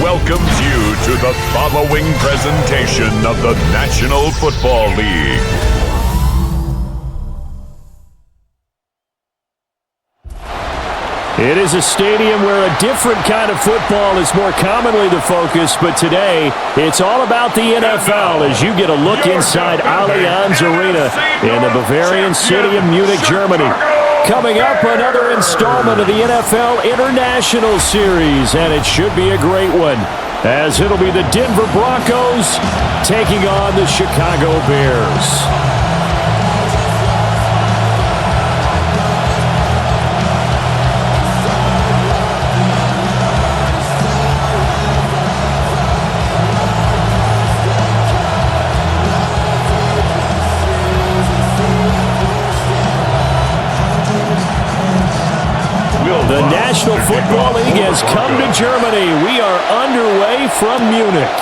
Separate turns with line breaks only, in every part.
welcomes you to the following presentation of the National Football League.
It is a stadium where a different kind of football is more commonly the focus, but today it's all about the NFL as you get a look inside Allianz Arena in the Bavarian city of Munich, Germany. Coming up, another installment of the NFL International Series, and it should be a great one, as it'll be the Denver Broncos taking on the Chicago Bears. The National Football League has come to Germany. We are underway from Munich.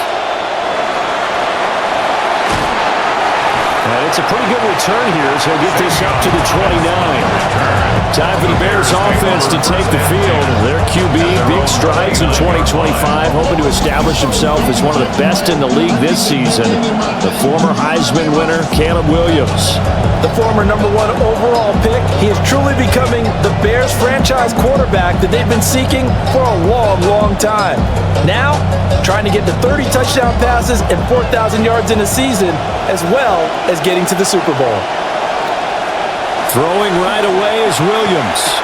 And it's a pretty good return here as he'll get this up to the 29. Time for the Bears offense to take the field. Their QB, big strides in 2025, hoping to establish himself as one of the best in the league this season. The former Heisman winner, Caleb Williams.
The former #1 overall pick, he is truly becoming the Bears franchise quarterback that they've been seeking for a long, long time. Now, trying to get to 30 touchdown passes and 4,000 yards in a season, as well as getting to the Super Bowl.
Throwing right away is Williams.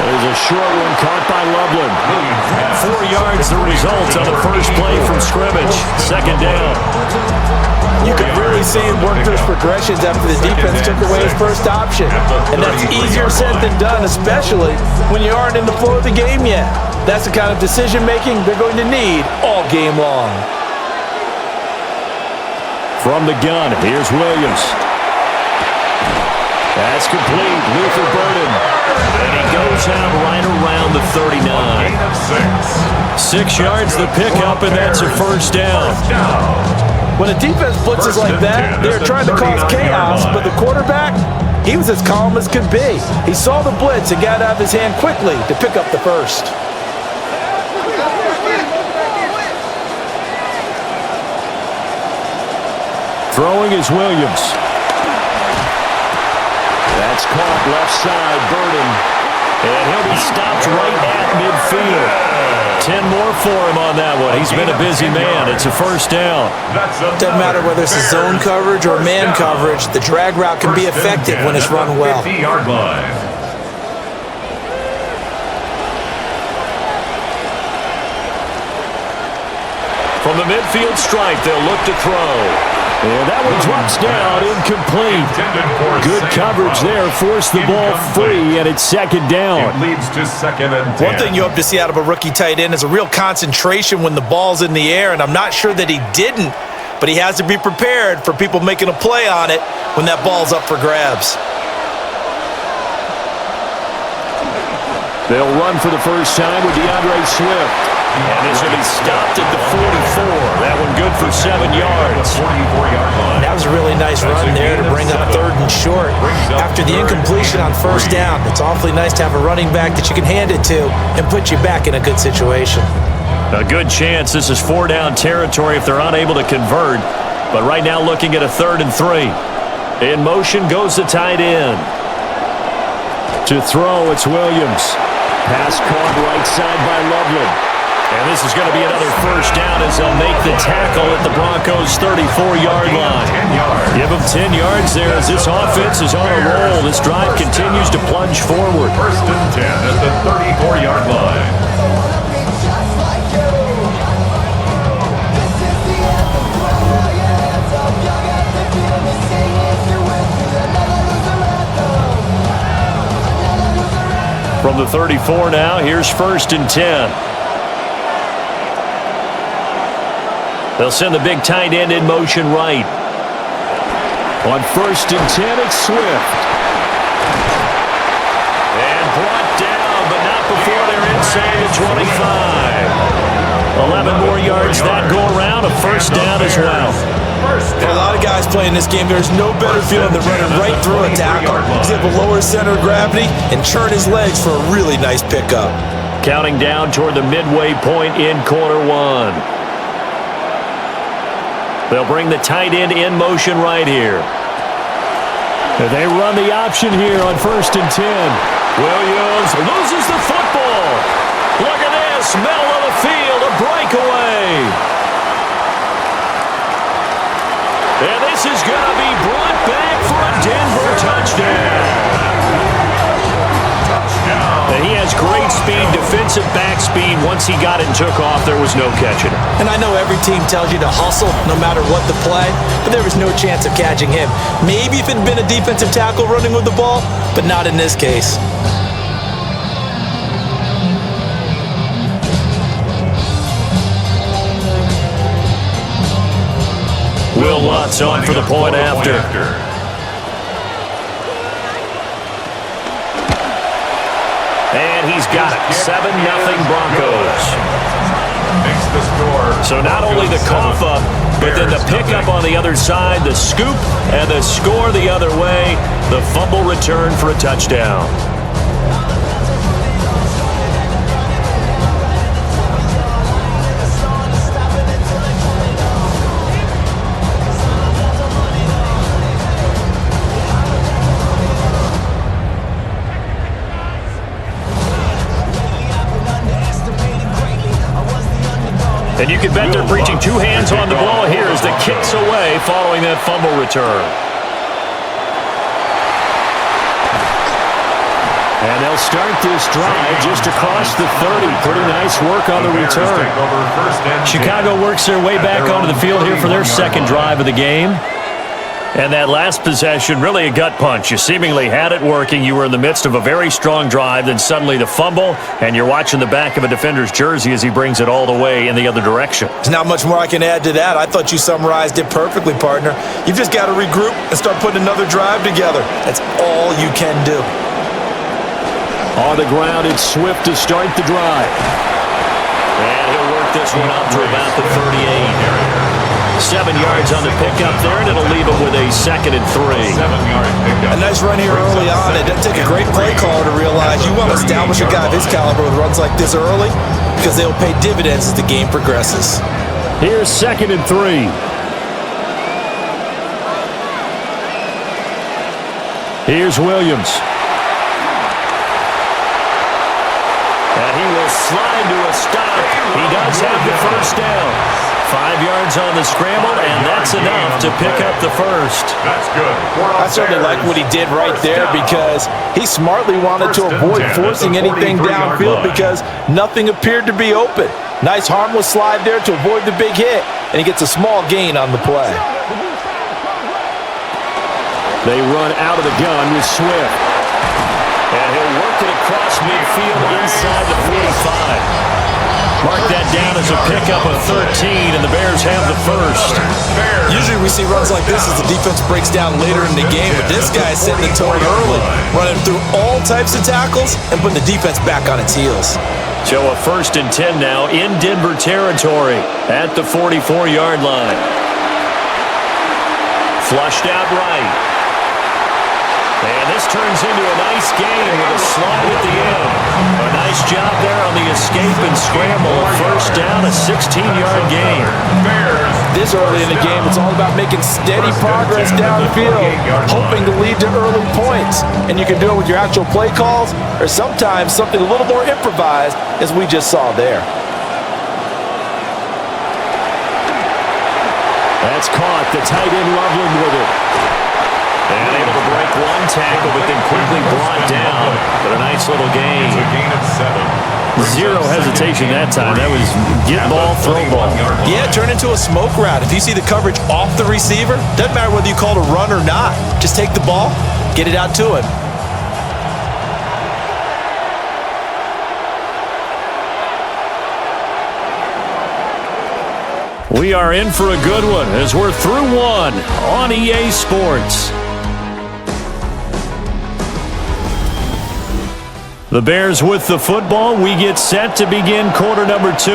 There's a short one caught by Loveland. 4 yards the result on the first play from scrimmage. Second down.
You could really see him work through his progressions after the defense took away his first option. And that's easier said than done, especially when you aren't in the flow of the game yet. That's the kind of decision-making they're going to need all game long.
From the gun, here's Williams. That's complete. Luther Burden. And he goes out right around the 39. 6 yards the pickup, and that's a first down.
When a defense blitzes like that, they're trying to cause chaos, but the quarterback, he was as calm as could be. He saw the blitz and got out of his hand quickly to pick up the first.
Throwing is Williams. That's caught left side, Burden. And he'll be stopped right at midfield. 10 more for him on that one. He's been a busy man. It's a first down.
Doesn't matter whether it's a zone coverage or man coverage, the drag route can be effective when it's run well.
From the midfield stripe, they'll look to throw. And that one drops down, incomplete. Good coverage there, forced the ball free, and it's second down.
It leads to 2nd and 10.
One thing you hope to see out of a rookie tight end is a real concentration when the ball's in the air, and I'm not sure that he didn't, but he has to be prepared for people making a play on it when that ball's up for grabs.
They'll run for the first time with DeAndre Swift. And this will be stopped at the 44. That one good for 7 yards.
That was a really nice run there to bring up 3rd and short. After the incompletion on first down, it's awfully nice to have a running back that you can hand it to and put you back in a good situation.
A good chance this is 4-down territory if they're unable to convert. But right now looking at a 3rd and 3. In motion goes the tight end. To throw, it's Williams. Pass caught right side by Loveland. And this is going to be another first down as they'll make the tackle at the Broncos' 34-yard line. Give them 10 yards there as this offense is on a roll. This drive continues to plunge forward.
1st and 10 at the 34-yard line.
From the 34 now, here's 1st and 10. They'll send the big tight end in motion right. On 1st and 10, it's Swift. And brought down, but not before they're inside the 25. 11 more yards that go around, a first down as well.
For a lot of guys playing this game, there's no better feeling than running right through a tackle. He's able to lower his center of gravity and turn his legs for a really nice pickup.
Counting down toward the midway point in quarter one. They'll bring the tight end in motion right here. They run the option here on 1st and 10. Williams loses the football. Look at this, middle of the field, a breakaway. And this is going to be brought back for a Denver touchdown. And he has great speed, defensive back speed. Once he got it and took off, there was no catching it.
And I know every team tells you to hustle no matter what the play, but there was no chance of catching him. Maybe if it had been a defensive tackle running with the ball, but not in this case.
Will Lutz on for the point after. And he's got it. 7-0 Broncos. So not only the cough up, but then the pickup on the other side, the scoop, and the score the other way. The fumble return for a touchdown. And you can bet they're preaching two hands on the ball here as the kick's away following that fumble return. And they'll start this drive just across the 30. Pretty nice work on the return. Chicago works their way back onto the field here for their second drive of the game. And that last possession, really a gut punch. You seemingly had it working. You were in the midst of a very strong drive. Then suddenly the fumble, and you're watching the back of a defender's jersey as he brings it all the way in the other direction.
There's not much more I can add to that. I thought you summarized it perfectly, partner. You've just got to regroup and start putting another drive together. That's all you can do.
On the ground, it's Swift to start the drive. And he'll work this one up to about the 38. 7 yards on the pickup there, and it'll leave him with a 2nd and 3.
A nice run here early on. It doesn't take a great play caller to realize you want to establish a guy of his caliber with runs like this early because they'll pay dividends as the game progresses.
Here's 2nd and 3. Here's Williams. And he will slide to a stop. He does have the first down. 5 yards on the scramble, and that's enough to pick up the first.
That's good.
I certainly like what he did right there because he smartly wanted to avoid forcing anything downfield because nothing appeared to be open. Nice harmless slide there to avoid the big hit, and he gets a small gain on the play.
They run out of the gun with Swift. And he'll work it across midfield inside the 45. Mark that down as a pickup of 13, and the Bears have the first.
Usually we see runs like this as the defense breaks down later in the game, but this guy is setting the tone early, running through all types of tackles and putting the defense back on its heels.
So a 1st and 10 now in Denver territory at the 44-yard line. Flushed out right. And this turns into a nice game with a slide at the end. A nice job there on the escape and scramble. First down, a 16-yard gain.
This early in the game, it's all about making steady progress downfield, hoping to lead to early points. And you can do it with your actual play calls or sometimes something a little more improvised, as we just saw there.
That's caught. The tight end Loveland with it. And able to break one tackle, but then quickly brought down. But a nice little gain.
It's a gain of 7.
Zero hesitation that time. That was get ball, throw ball.
Yeah, turn into a smoke route. If you see the coverage off the receiver, doesn't matter whether you call it a run or not. Just take the ball, get it out to him.
We are in for a good one as we're through one on EA Sports. The Bears with the football. We get set to begin quarter number 2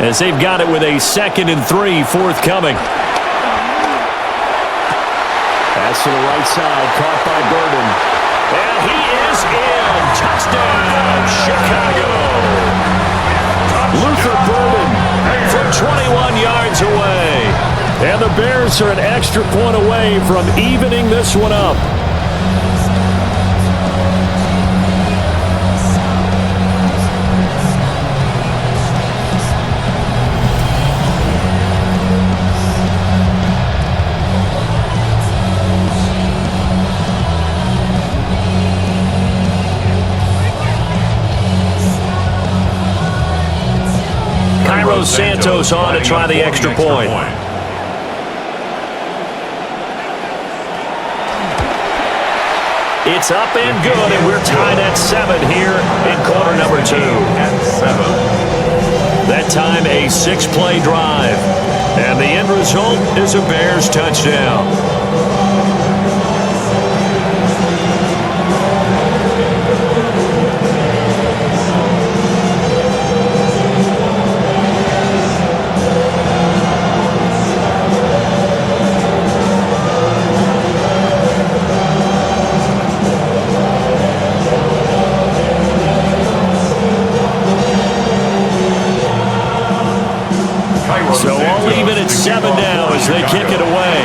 as they've got it with a 2nd and 3 forthcoming. Pass to the right side, caught by Burden. And he is in. Touchdown, Chicago. Luther Burden from 21 yards away. And the Bears are an extra point away from evening this one up. Santos on to try the extra point. It's up and good, and we're tied at 7 here in quarter number 2. That time a 6-play drive, and the end result is a Bears touchdown. So all even at 7 now as they kick it away.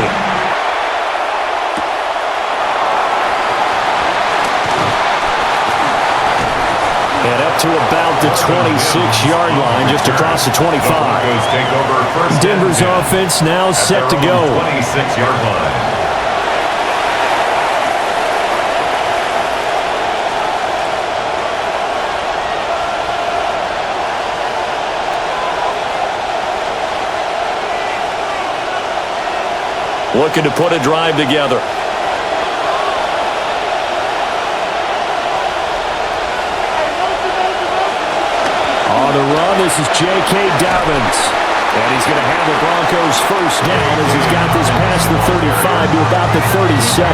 And up to about the 26-yard line, just across the 25. Denver's offense now set to go.
26-yard line.
Looking to put a drive together. On the run, this is J.K. Dobbins. And he's going to have the Broncos first down as he's got this past the 35 to about the 37.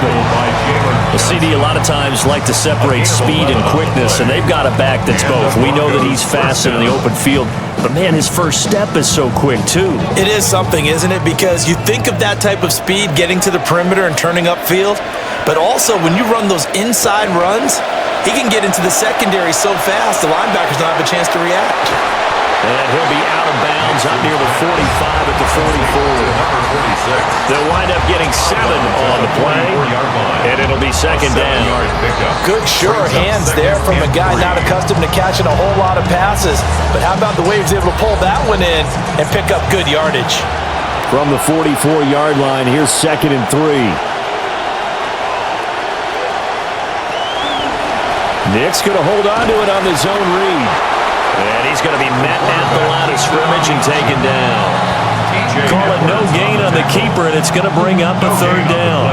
The CD a lot of times like to separate speed and quickness, and they've got a back that's both. We know that he's fast in the open field, but man, his first step is so quick too.
It is something, isn't it? Because you think of that type of speed getting to the perimeter and turning upfield, but also when you run those inside runs, he can get into the secondary so fast the linebackers don't have a chance to react.
And he'll be out of bounds out near the 45 at the 44. They'll wind up getting 7 on the play, and it'll be second down.
Good sure hands there from a guy not accustomed to catching a whole lot of passes. But how about the way he was able to pull that one in and pick up good yardage?
From the 44-yard line, here's 2nd and 3. Nick's going to hold on to it on the zone read. And he's going to be met at the line of scrimmage and taken down. Call it no gain on the keeper, and it's going to bring up a 3rd down.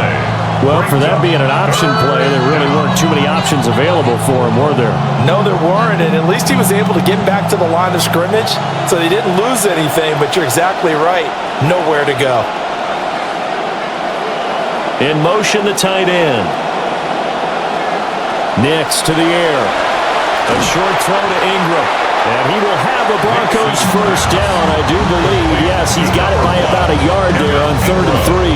Well, for that being an option play, there really weren't too many options available for him, were there?
No, there weren't, and at least he was able to get back to the line of scrimmage, so they didn't lose anything, but you're exactly right. Nowhere to go.
In motion, the tight end. Next to the air. A short throw to Ingram. And he will have the Broncos first down, I do believe. Yes, he's got it by about a yard there on 3rd and 3.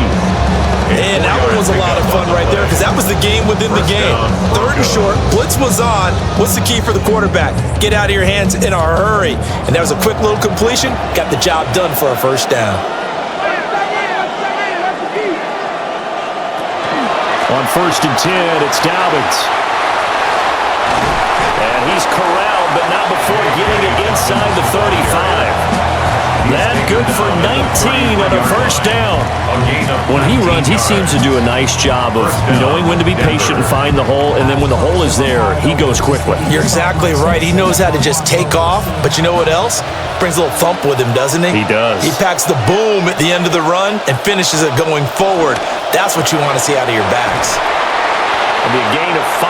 And that one was a lot of fun right there because that was the game within the game. 3rd and short, blitz was on. What's the key for the quarterback? Get out of your hands in a hurry. And that was a quick little completion. Got the job done for a first down.
On 1st and 10, it's Dobbins. And he's corralled, but not before getting it inside the 35. That good for 19 on a first down. When he runs, he seems to do a nice job of knowing when to be patient and find the hole, and then when the hole is there, he goes quickly.
You're exactly right. He knows how to just take off, but you know what else? Brings a little thump with him, doesn't he?
He does.
He packs the boom at the end of the run and finishes it going forward. That's what you want to see out of your backs.
It'll be a gain of 5,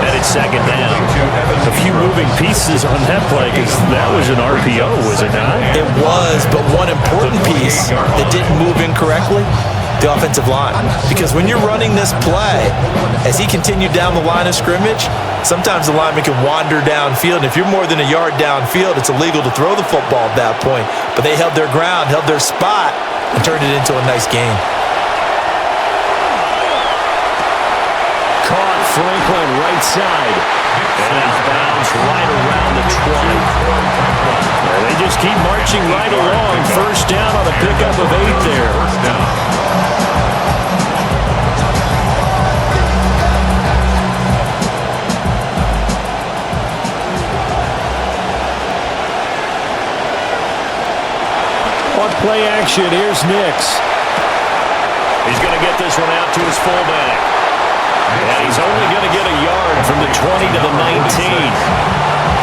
and it's second down. A few moving pieces on that play because that was an RPO, was it not?
It was, but one important piece that didn't move incorrectly, the offensive line. Because when you're running this play, as he continued down the line of scrimmage, sometimes the lineman can wander downfield. And if you're more than a yard downfield, it's illegal to throw the football at that point. But they held their ground, held their spot, and turned it into a nice game.
Franklin, right side. And out of bounds right around the 20. And they just keep marching right along. First down on a pickup of 8 there.
First down.
On play action, here's Nix. He's going to get this one out to his fullback. And he's only going to get a yard from the 20 to the 19.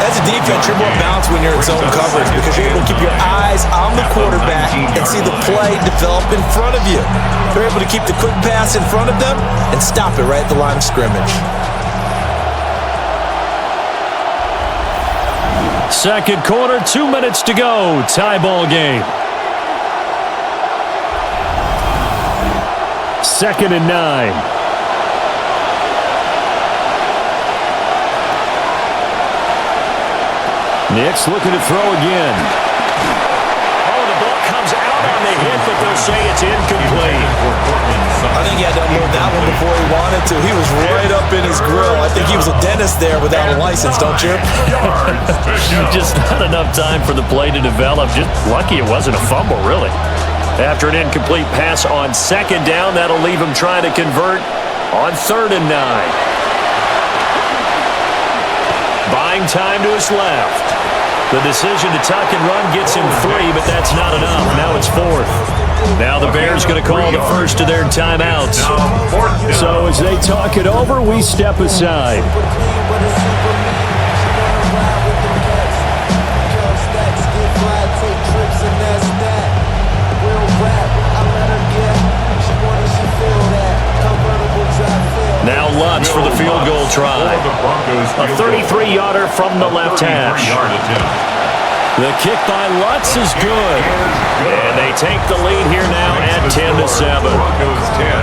As a defense, you're more balanced when you're in zone coverage because you're able to keep your eyes on the quarterback and see the play develop in front of you. You're able to keep the quick pass in front of them and stop it right at the line of scrimmage.
Second quarter, 2 minutes to go. Tie ball game. 2nd and 9. Nix looking to throw again. Oh, the ball comes out on the hit, but they'll say it's incomplete.
I think he had to unload that one before he wanted to. He was right up in his grill. I think he was a dentist there without a license, don't you?
Just not enough time for the play to develop. Just lucky it wasn't a fumble, really. After an incomplete pass on 2nd down, that'll leave him trying to convert on 3rd and 9. Buying time to his left. The decision to tuck and run gets him 3, but that's not enough. Now it's 4th. Now the Bears going to call the first of their timeouts. So as they talk it over, we step aside. Now Lutz for the field goal try. A 33-yarder from the left hash. The kick by Lutz is good. And they take the lead here now at 10-7.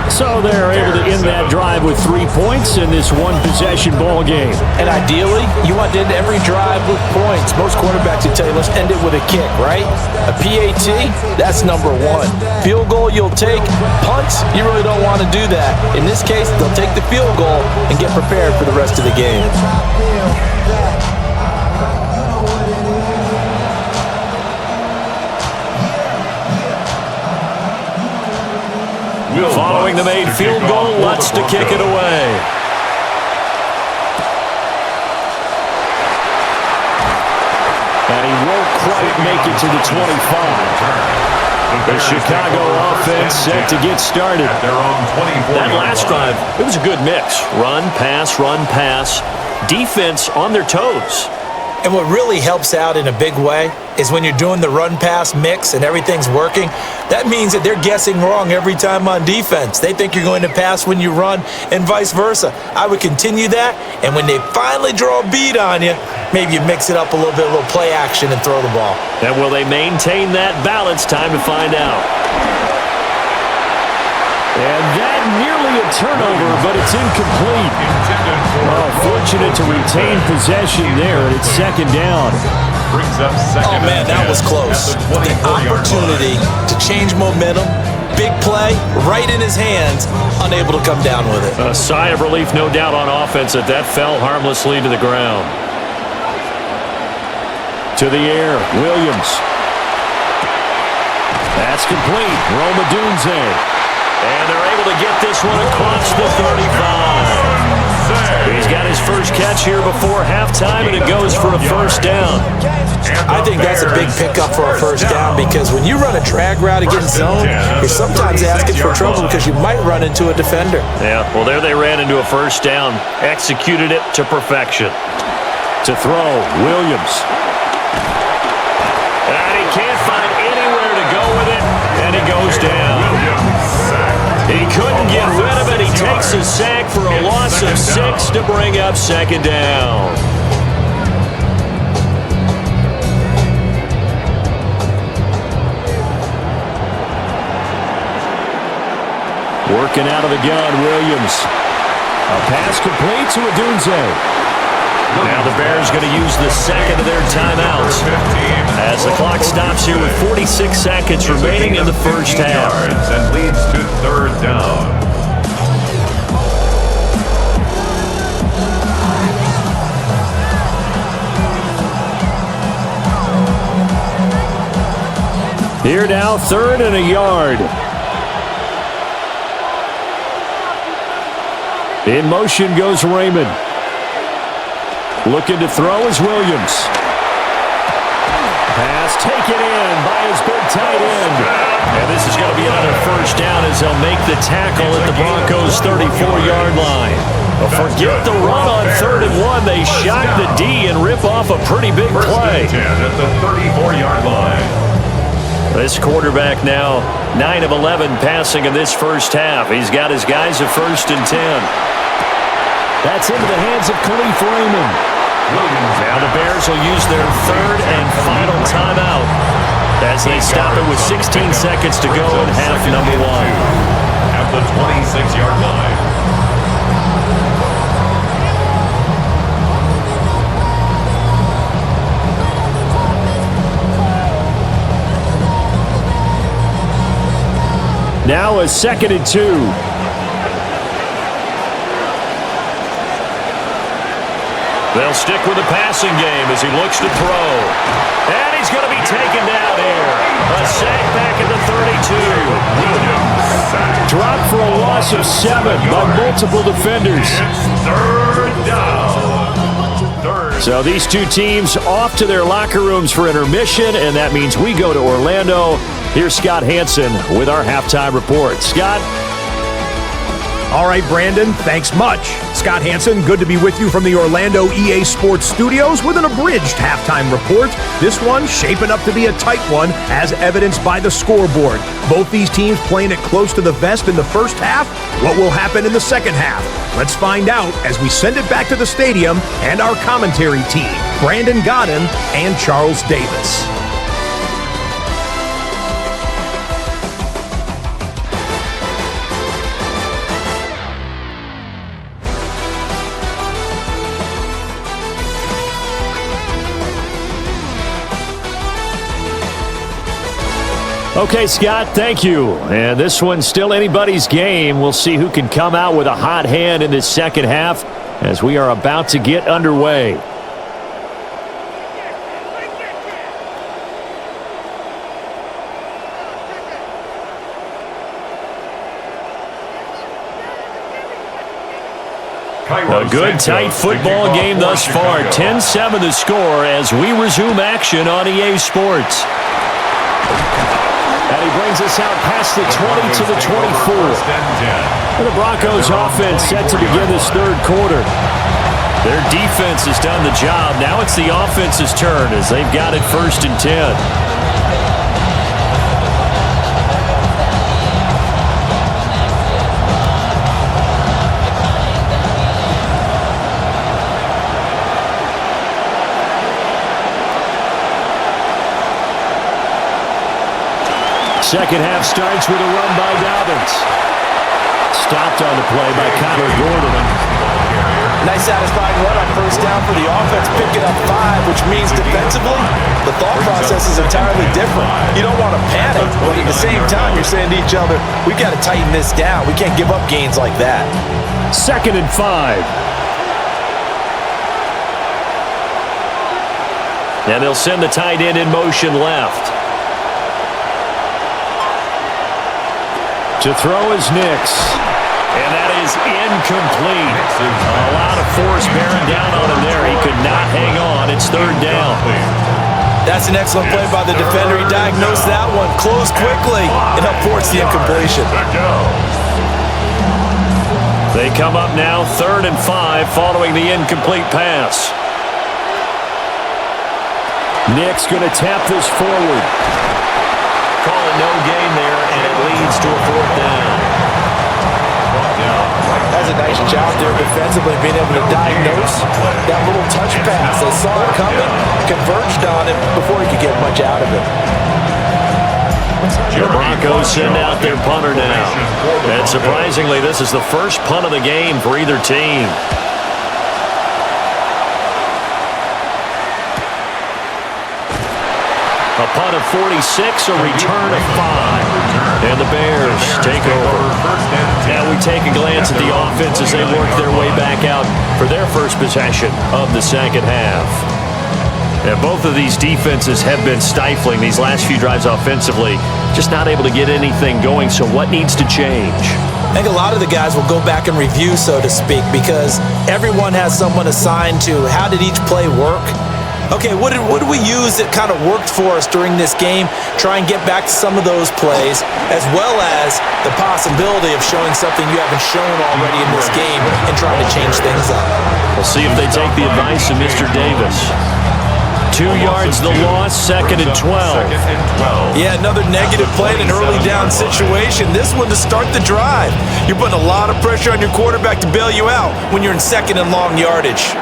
So they're able to end that drive with 3 points in this one-possession ball game.
And ideally, you want to end every drive with points. Most quarterbacks would tell you, let's end it with a kick, right? A PAT, that's number 1. Field goal you'll take. Punts, you really don't want to do that. In this case, they'll take the field goal and get prepared for the rest of the game.
Following the made field goal, Lutz to kick it away. And he won't quite make it to the 25. The Chicago offense set to get started. That last drive, it was a good mix. Run, pass. Defense on their toes.
And what really helps out in a big way is when you're doing the run-pass mix and everything's working, that means that they're guessing wrong every time on defense. They think you're going to pass when you run and vice versa. I would continue that, and when they finally draw a bead on you, maybe you mix it up a little bit, a little play action and throw the ball.
And will they maintain that balance? Time to find out. And that nearly a turnover, but it's incomplete. Oh, fortunate to retain possession there, and it's 2nd down.
Oh, man, that was close. The opportunity to change momentum, big play, right in his hands, unable to come down with it.
A sigh of relief, no doubt, on offense that fell harmlessly to the ground. To the air, Williams. That's complete. Roma Dunze. And they're able to get this one across the 35. He's got his first catch here before halftime, and it goes for a first down.
I think that's a big pickup for a first down because when you run a drag route against zone, you're sometimes asking for trouble because you might run into a defender.
Yeah, well, there they ran into a first down. Executed it to perfection. To throw, Williams. And he can't find anywhere to go with it, and he goes down. He couldn't get rid of it. He takes a sack for a loss of 6 to bring up 2nd down. Working out of the gun, Williams. A pass complete to Odunze. Now the Bears going to use the second of their timeouts as the clock stops here with 46 seconds remaining in the first half.
And leads to 3rd down.
Here now, 3rd and a yard. In motion goes Raymond. Looking to throw is Williams. Pass taken in by his big tight end. And this is going to be another first down as they'll make the tackle at the Broncos' 34-yard line. But forget the run on 3rd and 1. They shock the D and rip off a pretty big play.
10 at the 34-yard line.
This quarterback now 9 of 11 passing in this first half. He's got his guys at 1st and 10. That's into the hands of Khalif Raymond. Now the Bears will use their 3rd and final timeout as they stop it with 16 seconds to go in half number 1.
At the 26-yard line.
Now a 2nd and 2. They'll stick with the passing game as he looks to throw. And he's going to be taken down here. A sack back at the 32. Dropped for a loss of 7 by multiple defenders.
It's 3rd down.
So these two teams off to their locker rooms for intermission, and that means we go to Orlando. Here's Scott Hansen with our halftime report. Scott?
All right, Brandon, thanks much. Scott Hansen, good to be with you from the Orlando EA Sports Studios with an abridged halftime report. This one shaping up to be a tight one, as evidenced by the scoreboard. Both these teams playing it close to the vest in the first half. What will happen in the second half? Let's find out as we send it back to the stadium and our commentary team, Brandon Godden and Charles Davis.
Okay, Scott, thank you. And this one's still anybody's game. We'll see who can come out with a hot hand in this second half as we are about to get underway. A good, tight football game thus far. 10-7 the score as we resume action on EA Sports. And he brings us out past the 20 to the 24. And the Broncos offense set to begin this third quarter. Their defense has done the job. Now it's the offense's turn as they've got it 1st and 10. Second half starts with a run by Dobbins. Stopped on the play by Connor Gordon.
Nice satisfying run on 1st down for the offense, picking up 5, which means defensively, the thought process is entirely different. You don't want to panic, but at the same time, you're saying to each other, we've got to tighten this down. We can't give up gains like that.
2nd and 5. And they'll send the tight end in motion left. To throw is Nix. And that is incomplete. A lot of force bearing down on him there. He could not hang on. It's 3rd down.
That's an excellent play by the defender. He diagnosed that one, closed quickly, and upforced the incompletion.
They come up now 3rd and 5 following the incomplete pass. Nix going to tap this forward. Calling no gain there, and it leads to a 4th down.
That's a nice job there defensively, being able to diagnose that little touch pass. They saw it coming, converged on it before he could get much out of it.
The Broncos send out their punter now. And surprisingly, this is the first punt of the game for either team. A punt of 46, a return of 5. And the Bears take over. Now we take a glance at the offense as they work their way back out for their first possession of the second half. And both of these defenses have been stifling these last few drives offensively. Just not able to get anything going, so what needs to change?
I think a lot of the guys will go back and review, so to speak, because everyone has someone assigned to how did each play work. Okay, what did we use that kind of worked for us during this game? Try and get back to some of those plays, as well as the possibility of showing something you haven't shown already in this game and trying to change things up.
We'll see if they take the advice of Mr. Davis. 2 yards the loss, 2nd and 12.
Yeah, another negative play in an early down situation. This one to start the drive. You're putting a lot of pressure on your quarterback to bail you out when you're in 2nd and long yardage.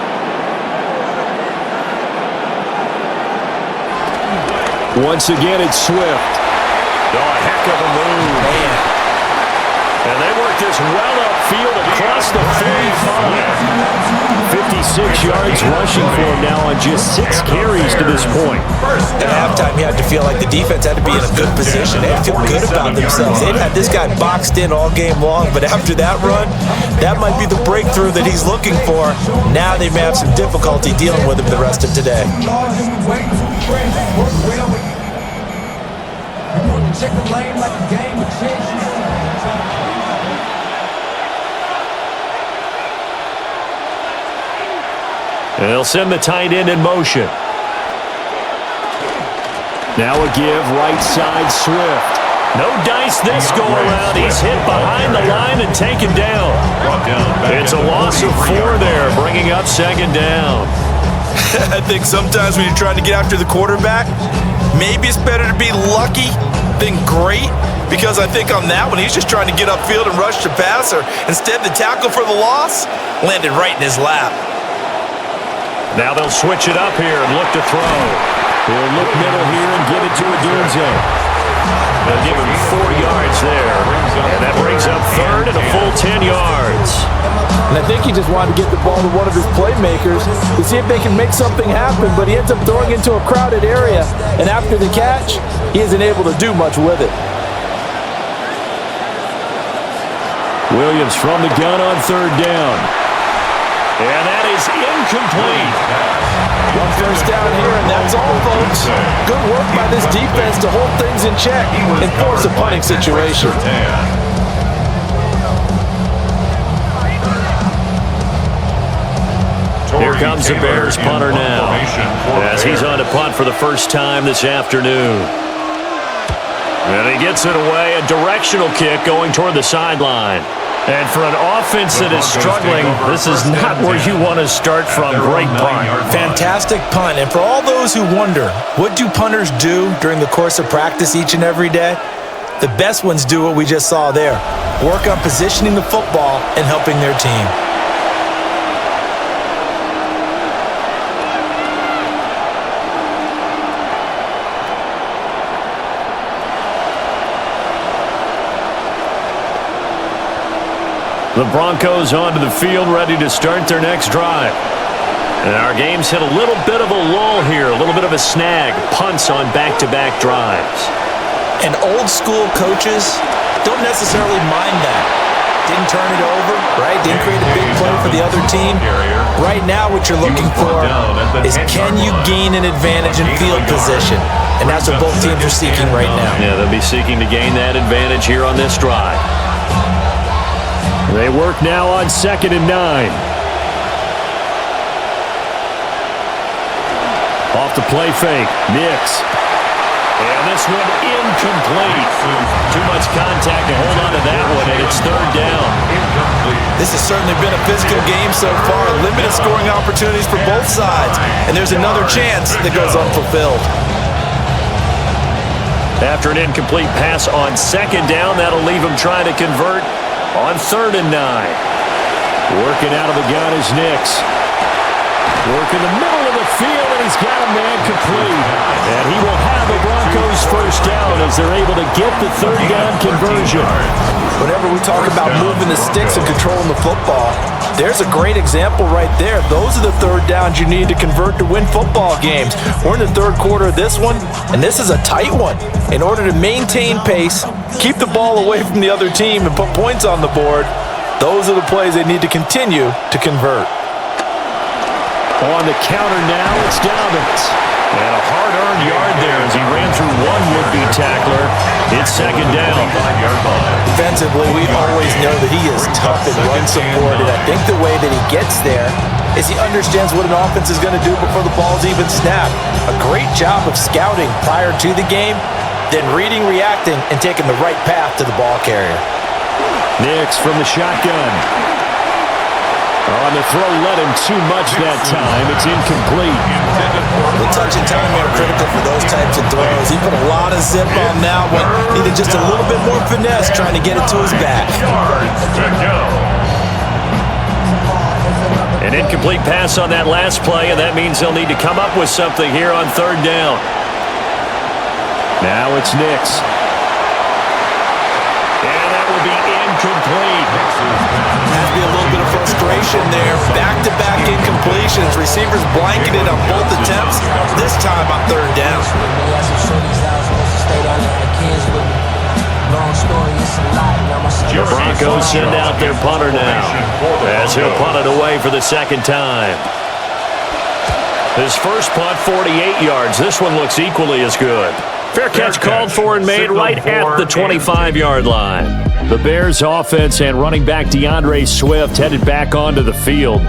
Once again, it's Swift. Oh, a heck of a move.
Man.
And they work this well upfield across the 45. 56 yards rushing for him now on just 6 carries to this point.
At halftime, you had to feel like the defense had to be in a good position. They had to feel good about themselves. They've had this guy boxed in all game long, but after that run, that might be the breakthrough that he's looking for. Now they may have some difficulty dealing with him the rest of today.
Check the lane like a game of chess.
And they'll send the tight end in motion. Now a give, right side, Swift. No dice this go around. He's hit behind the line and taken down. It's a loss of 4 there, bringing up 2nd down.
I think sometimes when you're trying to get after the quarterback, maybe it's better to be lucky than great, because I think on that one, he's just trying to get upfield and rush the passer. Instead, the tackle for the loss landed right in his lap.
Now they'll switch it up here and look to throw. He'll look middle here and give it to Adunze. They'll give him 4 yards there. And that brings up 3rd and a full 10 yards.
And I think he just wanted to get the ball to one of his playmakers to see if they can make something happen, but he ends up throwing into a crowded area. And after the catch, he isn't able to do much with it.
Williams from the gun on 3rd down. And that is incomplete.
1 first down here, and that's all, folks. Good work by this defense to hold things in check and force a punting situation.
Here comes the Bears punter now, as he's on to punt for the first time this afternoon. And he gets it away, a directional kick going toward the sideline. And for an offense that is struggling, this is not where you want to start from. Great punt.
Fantastic punt. And for all those who wonder, what do punters do during the course of practice each and every day? The best ones do what we just saw there. Work on positioning the football and helping their team.
The Broncos onto the field, ready to start their next drive. And our game's hit a little bit of a lull here, a little bit of a snag. Punts on back-to-back drives.
And old-school coaches don't necessarily mind that. Didn't turn it over, right? Didn't create a big play for the other team. Right now what you're looking for is, can you gain an advantage in field position? And that's what both teams are seeking right now.
Yeah, they'll be seeking to gain that advantage here on this drive. They work now on 2nd and 9. Off the play fake, Nix. And this one incomplete. Too much contact to hold on to that one, and it's 3rd down.
This has certainly been a physical game so far. Limited scoring opportunities for both sides. And there's another chance that goes unfulfilled.
After an incomplete pass on 2nd down, that'll leave him trying to convert on 3rd and 9. Working out of the gun is Nix. Working the middle of the field, and he's got a man complete. And he will have the Broncos first down as they're able to get the 3rd down conversion.
Whenever we talk about moving the sticks and controlling the football, there's a great example right there. Those are the 3rd downs you need to convert to win football games. We're in the 3rd quarter of this one, and this is a tight one. In order to maintain pace, keep the ball away from the other team, and put points on the board, those are the plays they need to continue to convert.
On the counter now, it's Dobbins. And a hard-earned yard there as he ran through one would-be tackler. It's second down.
Defensively, we always know that he is tough and run supported. I think the way that he gets there is he understands what an offense is going to do before the ball's even snapped. A great job of scouting prior to the game, then reading, reacting, and taking the right path to the ball carrier.
Nix from the shotgun. On the throw, led him too much that time. It's incomplete.
The touch and time are critical for those types of throws. He put a lot of zip on that one. Needed just a little bit more finesse trying to get it to his back.
An incomplete pass on that last play, and that means they'll need to come up with something here on third down. Now it's Nix. And that will be incomplete.
Has to be a little bit of frustration there. Back-to-back incompletions. Receivers blanketed on both attempts. This time on third down.
The Broncos send out their punter now as he'll punt it away for the second time. His first punt, 48 yards. This one looks equally as good. Fair catch called for and made right at the 25-yard line. The Bears offense and running back DeAndre Swift headed back onto the field.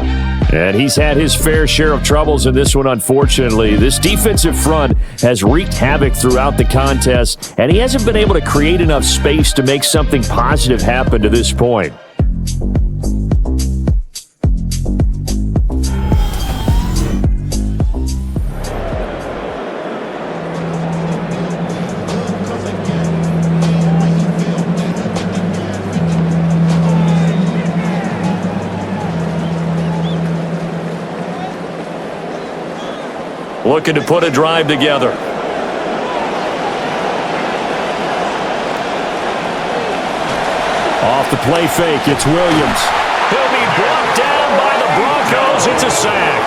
And he's had his fair share of troubles in this one, unfortunately. This defensive front has wreaked havoc throughout the contest, and he hasn't been able to create enough space to make something positive happen to this point. Looking to put a drive together. Off the play fake, it's Williams. He'll be brought down by the Broncos. It's a sack.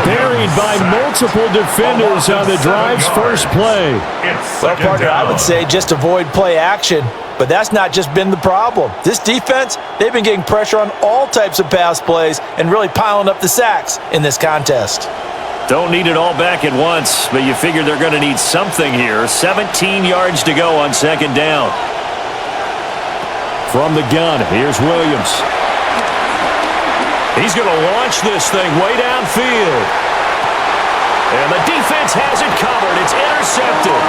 Buried by multiple defenders on the drive's first play.
Well, partner, I would say just avoid play action, but that's not just been the problem. This defense, they've been getting pressure on all types of pass plays and really piling up the sacks in this contest.
Don't need it all back at once, but you figure they're going to need something here. 17 yards to go on second down. From the gun, here's Williams. He's going to launch this thing way downfield. And the defense has it covered. It's intercepted.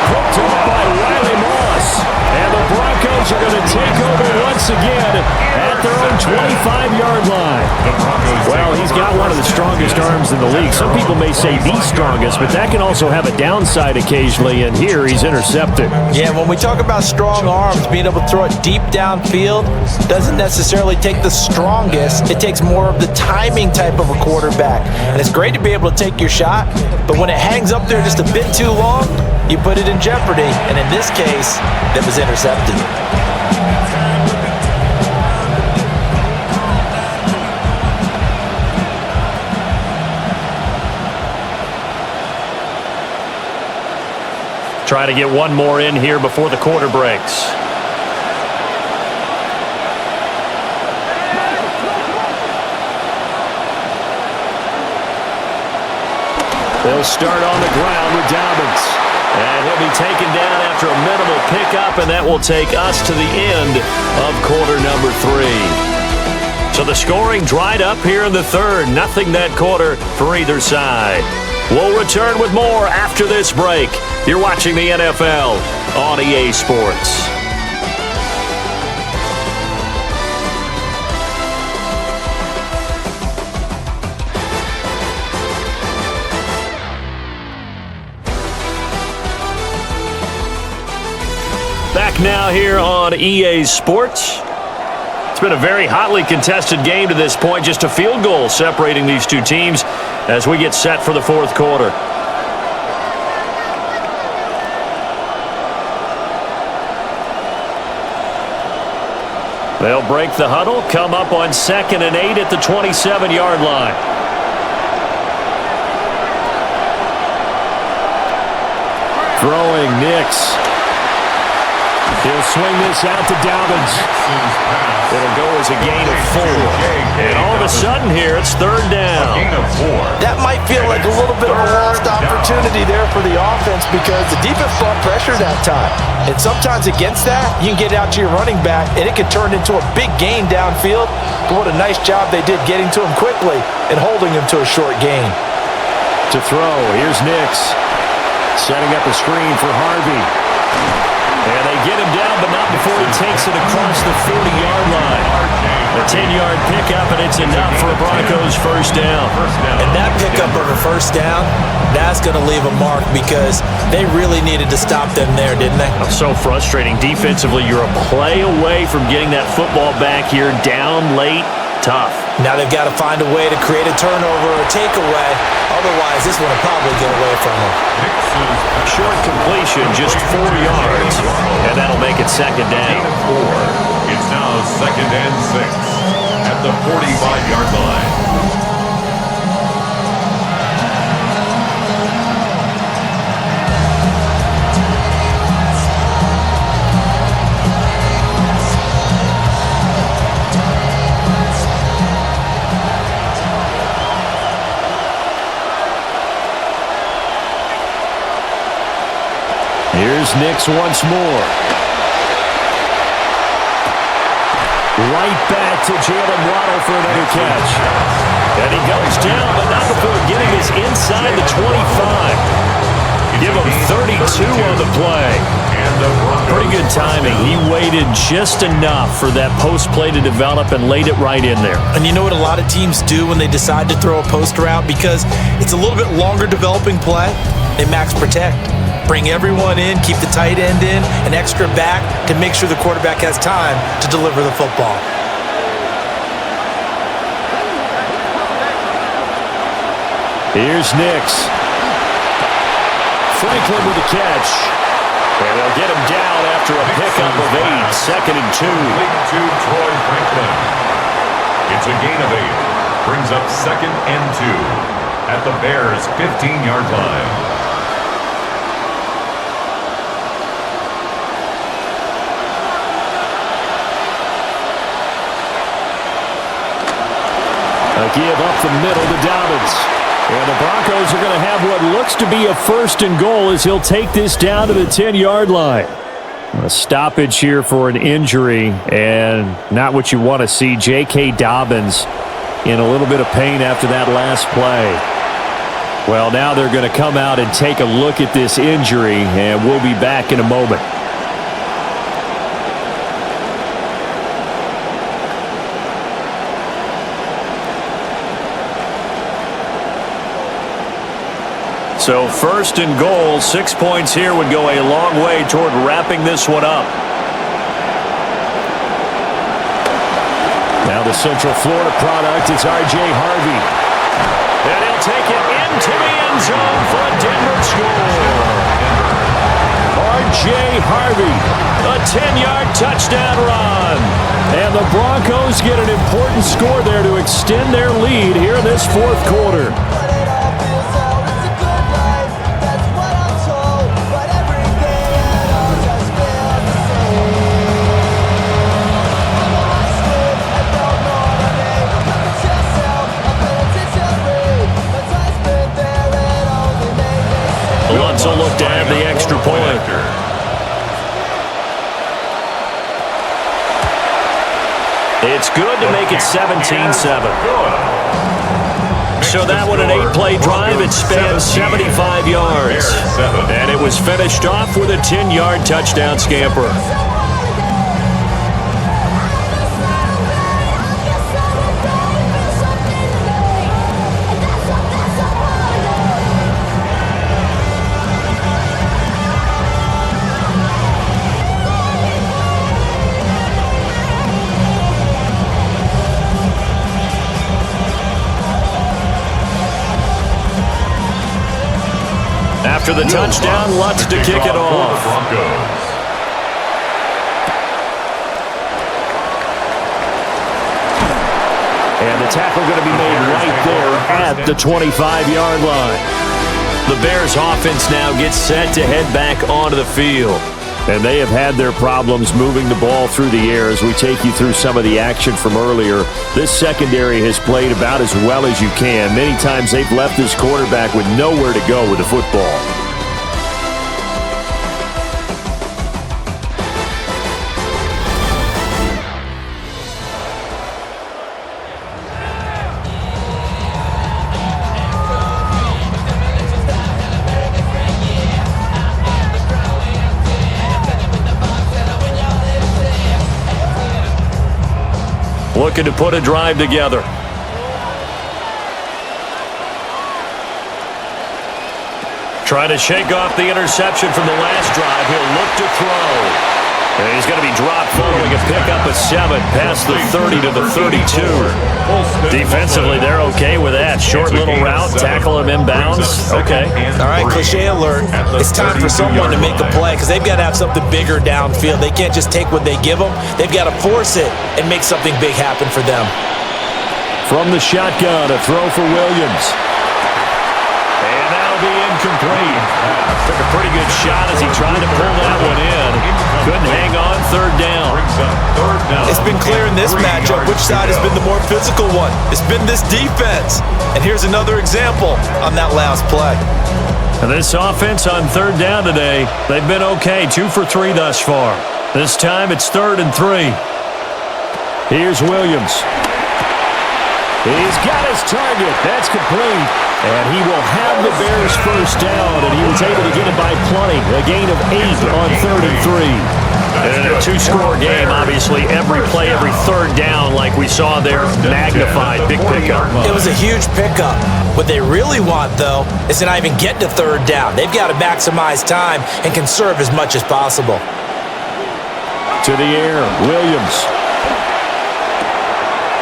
Hooked up by Riley Moss. And the Broncos are going to take over once again at their own 25-yard line. Well, he's got one of the strongest arms in the league. Some people may say the strongest, but that can also have a downside occasionally, and here he's intercepted.
Yeah, when we talk about strong arms, being able to throw it deep downfield doesn't necessarily take the strongest. It takes more of the timing type of a quarterback. And it's great to be able to take your shot, but when it hangs up there just a bit too long, you put it in jeopardy. And in this case, that was intercepted.
Try to get one more in here before the quarter breaks. They'll start on the ground with Dobbins. And he'll be taken down after a minimal pickup, and that will take us to the end of quarter number 3. So the scoring dried up here in the third. Nothing that quarter for either side. We'll return with more after this break. You're watching the NFL on EA Sports. Back now here on EA Sports. It's been a very hotly contested game to this point. Just a field goal separating these two teams as we get set for the fourth quarter. They'll break the huddle, come up on 2nd and 8 at the 27-yard line. Throwing Nix. He'll swing this out to Dobbins. It'll go as a gain of 4. And all of a sudden here, it's third down.
That might feel like a little bit of a lost opportunity there for the offense because the defense brought pressure that time. And sometimes against that, you can get out to your running back, and it can turn into a big gain downfield. But what a nice job they did getting to him quickly and holding him to a short gain.
To throw, here's Nix. Setting up a screen for Harvey. And they get him down, but not before he takes it across the 40-yard line. A 10-yard pickup, and it's enough for a Broncos first down.
And that pickup of a first down, that's going to leave a mark because they really needed to stop them there, didn't they?
So frustrating. Defensively, you're a play away from getting that football back here down late. Tough.
Now they've got to find a way to create a turnover or takeaway. Otherwise, this one will probably get away from them.
Short completion, just 4 yards. And that'll make it second down.
It's now second and 6 at the 45-yard line.
Here's Nix once more. Right back to Jalen Waddle for another catch. And he goes down, but not before getting us inside the 25. Give him 32 on the play. Pretty good timing. He waited just enough for that post play to develop and laid it right in there.
And you know what a lot of teams do when they decide to throw a post route? Because it's a little bit longer developing play, they max protect. Bring everyone in, keep the tight end in, an extra back to make sure the quarterback has time to deliver the football.
Here's Nix. Franklin with the catch. And they'll get him down after a pickup of 8, second and 2.
To Troy Franklin. It's a gain of 8. Brings up second and 2 at the Bears' 15-yard line.
A give up the middle to Dobbins. And the Broncos are going to have what looks to be a first and goal as he'll take this down to the 10-yard line. A stoppage here for an injury, and not what you want to see. J.K. Dobbins in a little bit of pain after that last play. Well, now they're going to come out and take a look at this injury, and we'll be back in a moment. So first and goal, 6 points here would go a long way toward wrapping this one up. Now the Central Florida product, it's R.J. Harvey. And he'll take it into the end zone for a Denver score. R.J. Harvey, a 10-yard touchdown run. And the Broncos get an important score there to extend their lead here in this fourth quarter. Wants a look to have the extra point. It's good to make it 17-7. So that one an 8-play drive. It spanned 75 yards. And it was finished off with a 10-yard touchdown scamper. After the touchdown, Lutz to kick it off. And the tackle going to be made right there at the 25-yard line. The Bears offense now gets set to head back onto the field. And they have had their problems moving the ball through the air as we take you through some of the action from earlier. This secondary has played about as well as you can. Many times they've left this quarterback with nowhere to go with the football. Looking to put a drive together. Trying to shake off the interception from the last drive. He'll look to throw. And he's going to be dropped following a pickup of 7 past the 30 to the 32. Defensively, they're okay with that. Short little route, tackle him inbounds. Okay.
All right, cliche alert. It's time for someone to make a play because they've got to have something bigger downfield. They can't just take what they give them. They've got to force it and make something big happen for them.
From the shotgun, a throw for Williams. And that'll be incomplete. Took a pretty good shot as he tried to pull that one in. Couldn't hang on, third down.
It's been clear in this matchup which side has been the more physical one. It's been this defense. And here's another example on that last play.
And this offense on third down today, they've been okay, 2 for 3 thus far. This time it's 3rd and 3. Here's Williams. He's got his target. That's complete. And he will have the Bears first down, and he was able to get it by plenty. A gain of 8 on 3rd and 3. And in a 2-score game, obviously, every play, every third down, like we saw there, magnified. Big pickup.
It was a huge pickup. What they really want, though, is to not even get to third down. They've got to maximize time and conserve as much as possible.
To the air, Williams.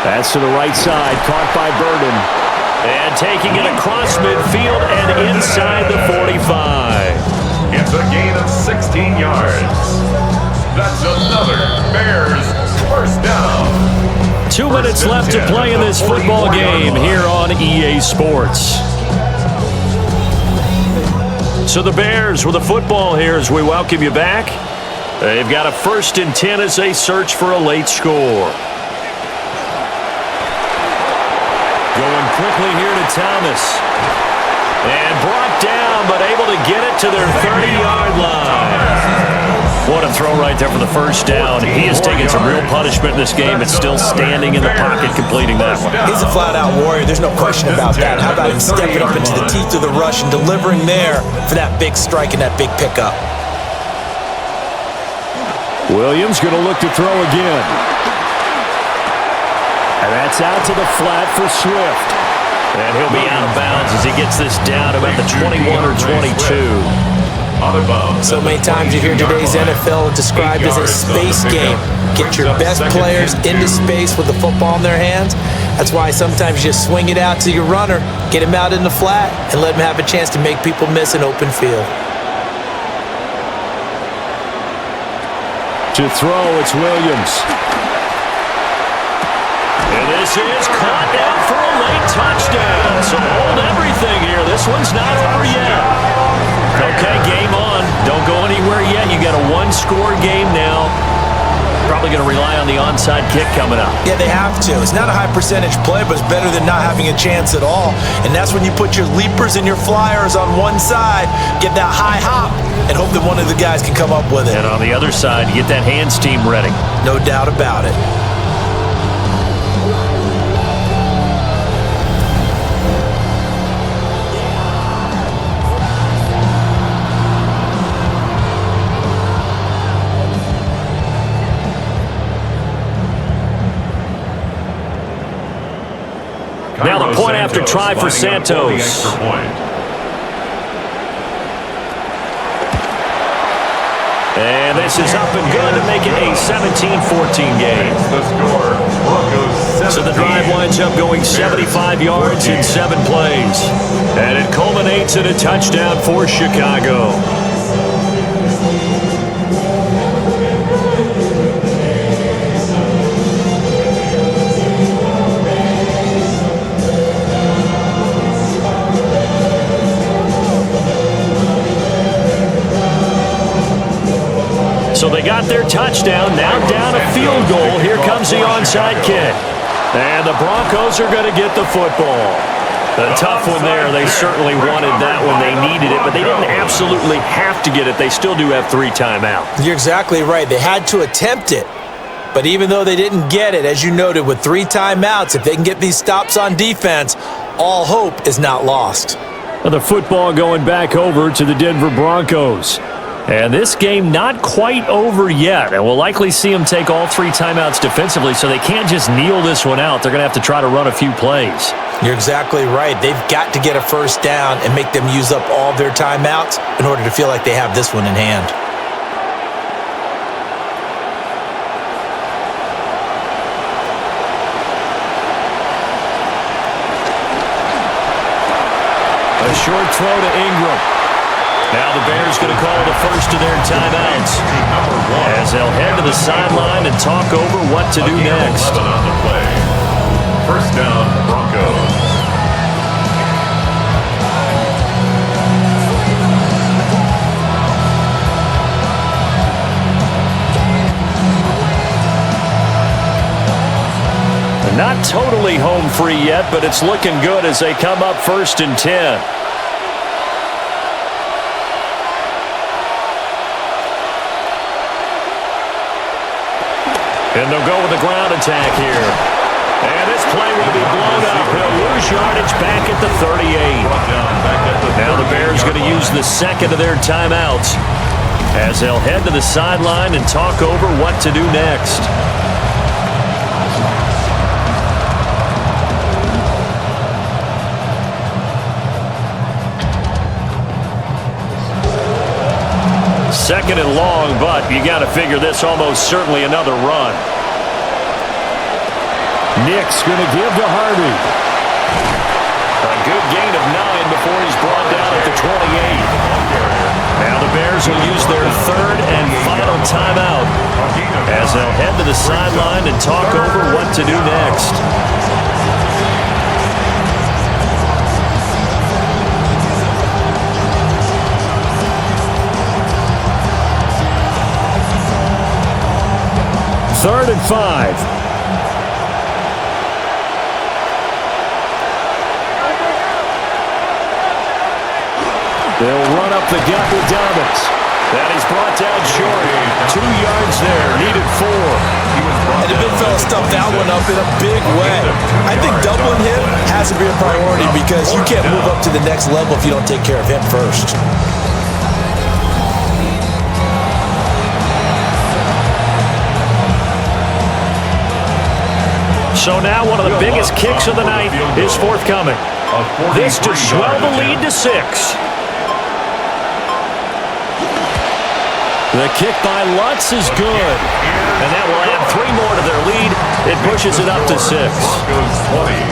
That's to the right side, caught by Burden. And taking it across midfield and inside the 45.
It's a gain of 16 yards. That's another Bears first down.
2 minutes left to play in this football game here on EA Sports. So the Bears with the football here as we welcome you back. They've got a 1st and 10 as they search for a late score. Going quickly here to Thomas. And brought down, but able to get it to their 30-yard line. What a throw right there for the first down. He has taken some real punishment in this game, but still standing in the pocket, completing that one.
He's a flat-out warrior. There's no question about that. How about him stepping up into the teeth of the rush and delivering there for that big strike and that big pickup?
Williams going to look to throw again. And that's out to the flat for Swift. And he'll be out of bounds as he gets this down about the 21 or 22.
So many times you hear today's NFL described as a space game. Get your best players into space with the football in their hands. That's why sometimes you just swing it out to your runner, get him out in the flat, and let him have a chance to make people miss an open field.
To throw, it's Williams. And this is caught down for a late touchdown. So hold everything here. This one's not over yet. Okay, game on. Don't go anywhere yet. You got a 1-score game now. Probably going to rely on the onside kick coming up.
Yeah, they have to. It's not a high percentage play, but it's better than not having a chance at all. And that's when you put your leapers and your flyers on one side, get that high hop, and hope that one of the guys can come up with it.
And on the other side, get that hands team ready.
No doubt about it.
Now the point after try for Santos. And this is up and good to make it a 17-14 game. So the drive winds up going 75 yards in 7 plays. And it culminates in a touchdown for Chicago. So they got their touchdown, now down a field goal. Here comes the onside kick. And the Broncos are going to get the football. A tough one there. They certainly wanted that when they needed it, but they didn't absolutely have to get it. They still do have 3 timeouts.
You're exactly right. They had to attempt it. But even though they didn't get it, as you noted, with 3 timeouts, if they can get these stops on defense, all hope is not lost.
The football going back over to the Denver Broncos. And this game not quite over yet. And we'll likely see them take all 3 timeouts defensively, so they can't just kneel this one out. They're going to have to try to run a few plays.
You're exactly right. They've got to get a first down and make them use up all their timeouts in order to feel like they have this one in hand.
A short throw to Ingram. Now the Bears going to call the first of their timeouts as they'll head to the sideline and talk over what to do next.
On the play. First down, Broncos.
Not totally home free yet, but it's looking good as they come up 1st and 10. And they'll go with a ground attack here. And this play will be blown up. He'll lose yardage back at the 38. Now the Bears going to use the second of their timeouts as they'll head to the sideline and talk over what to do next. Second and long, but you got to figure this almost certainly another run. Nick's going to give to Harvey. A good gain of 9 before he's brought down at the 28. Now the Bears will use their 3rd and final timeout as they'll head to the sideline and talk over what to do next. Third and 5. They'll run up the gut with Dobbins. That is brought down short. 2 yards there, needed 4.
And the big fella stuffed that one up in a big way. I think doubling him has to be a priority because you can't move up to the next level if you don't take care of him first.
So now one of the biggest kicks of the night is forthcoming. This to swell the lead to 6. The kick by Lutz is good. And that will add 3 more to their lead. It pushes it up to 6.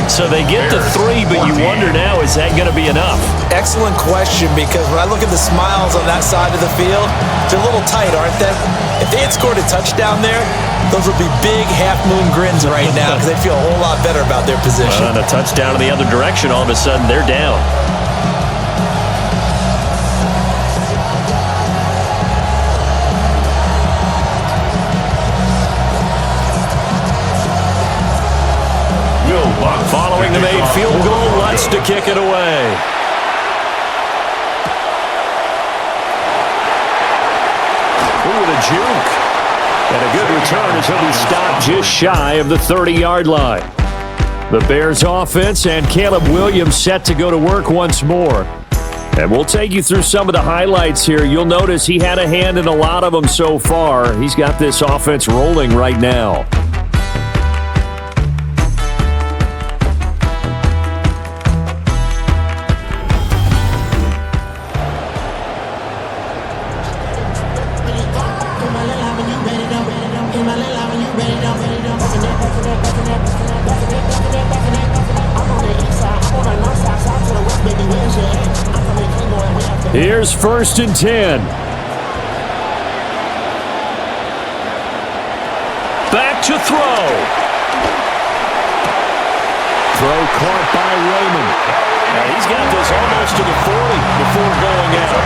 So they get to 3, but you wonder now, is that going to be enough?
Excellent question, because when I look at the smiles on that side of the field, they're a little tight, aren't they? If they had scored a touchdown there, those would be big half-moon grins right now because they'd feel a whole lot better about their position.
Well, and a touchdown in the other direction, all of a sudden they're down. Following the made field goal, Lutz to kick it away. Ooh, the juke. And a good return as he'll be stopped just shy of the 30-yard line. The Bears offense and Caleb Williams set to go to work once more. And we'll take you through some of the highlights here. You'll notice he had a hand in a lot of them so far. He's got this offense rolling right now. Here's 1st and 10. Back to throw. Throw caught by Raymond. Now he's got this almost to the 40 before going out.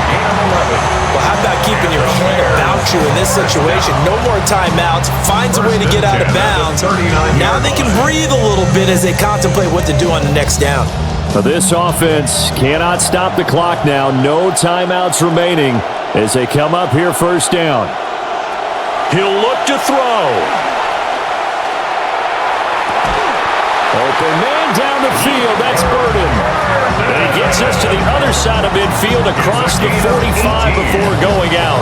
Well, how about keeping your hand about virtue in this situation. No more timeouts. Finds a way to get out of bounds. Now they can breathe a little bit as they contemplate what to do on the next down.
This offense cannot stop the clock now. No timeouts remaining as they come up here first down. He'll look to throw. Open man down the field. That's Burden. And he gets us to the other side of midfield across the 45 before going out.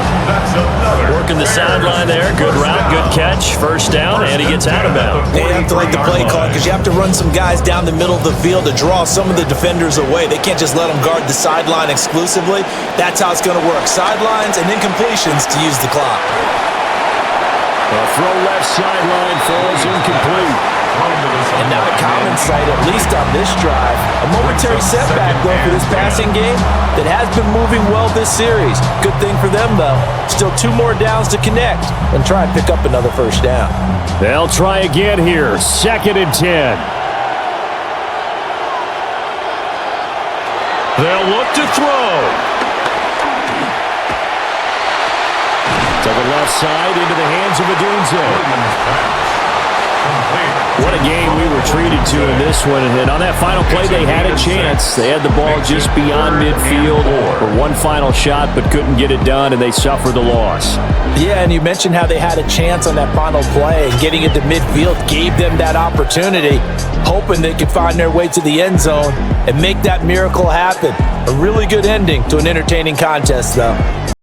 Working the sideline there. Good route, good catch. First down, and he gets out of bounds.
They have to like the play call because you have to run some guys down the middle of the field to draw some of the defenders away. They can't just let them guard the sideline exclusively. That's how it's going to work. Sidelines and then completions to use the clock.
A throw left sideline falls incomplete.
And not a common sight, at least on this drive. A momentary setback, though, for this passing game that has been moving well this series. Good thing for them, though. Still 2 more downs to connect and try and pick up another first down.
They'll try again here. 2nd and 10. They'll look to throw. To the left side into the hands of Odunze. What a game we were treated to in this one. And on that final play, they had a chance. They had the ball just beyond midfield for one final shot, but couldn't get it done, and they suffered the loss.
Yeah, and you mentioned how they had a chance on that final play, and getting it to midfield gave them that opportunity, hoping they could find their way to the end zone and make that miracle happen. A really good ending to an entertaining contest, though.